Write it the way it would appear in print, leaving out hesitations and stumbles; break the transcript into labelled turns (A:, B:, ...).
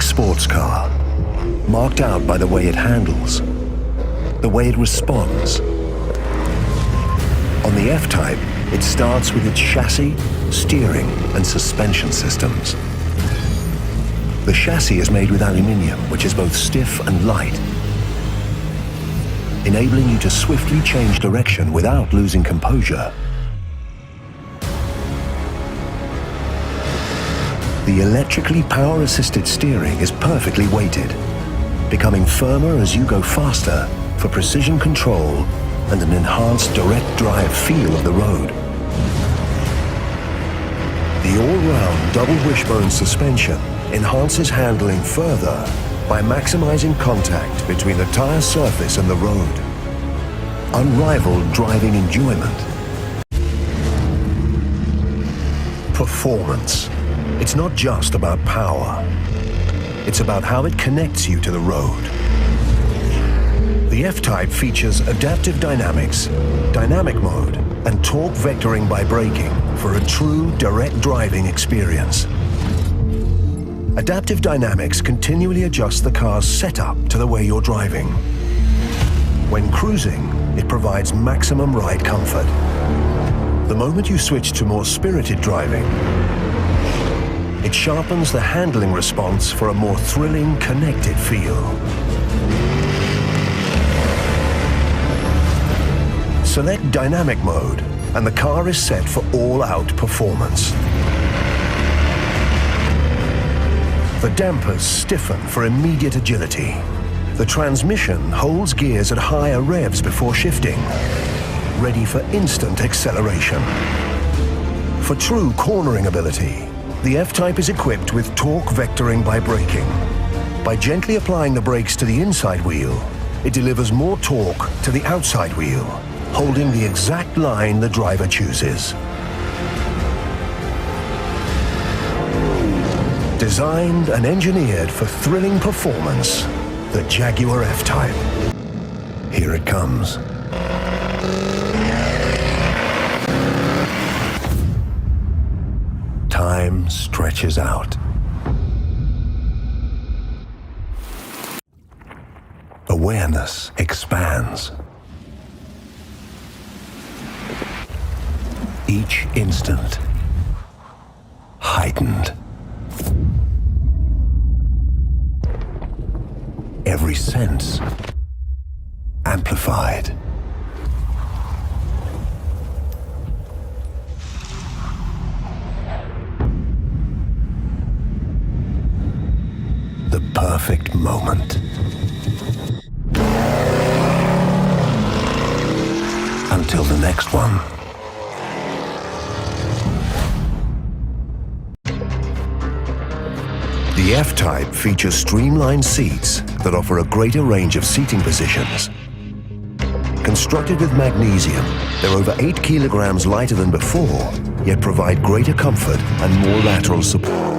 A: sports car, marked out by the way it handles, the way it responds. On the F-Type, it starts with its chassis, steering, and suspension systems. The chassis is made with aluminium, which is both stiff and light, enabling you to swiftly change direction without losing composure. The electrically power-assisted steering is perfectly weighted, becoming firmer as you go faster for precision control and an enhanced direct drive feel of the road. The all-round double wishbone suspension enhances handling further by maximizing contact between the tire surface and the road. Unrivaled driving enjoyment. Performance. It's not just about power. It's about how it connects you to the road. The F-Type features adaptive dynamics, dynamic mode, and torque vectoring by braking for a true direct driving experience. Adaptive dynamics continually adjusts the car's setup to the way you're driving. When cruising, it provides maximum ride comfort. The moment you switch to more spirited driving, it sharpens the handling response for a more thrilling, connected feel. Select dynamic mode, and the car is set for all-out performance. The dampers stiffen for immediate agility. The transmission holds gears at higher revs before shifting, ready for instant acceleration. For true cornering ability, the F-Type is equipped with torque vectoring by braking. By gently applying the brakes to the inside wheel, it delivers more torque to the outside wheel, holding the exact line the driver chooses. Designed and engineered for thrilling performance, the Jaguar F-Type. Here it comes. Time stretches out. Awareness expands. Each instant heightened. Every sense amplified. The perfect moment. Until the next one. The F-Type features streamlined seats that offer a greater range of seating positions. Constructed with magnesium, they're over 8 kilograms lighter than before, yet provide greater comfort and more lateral support.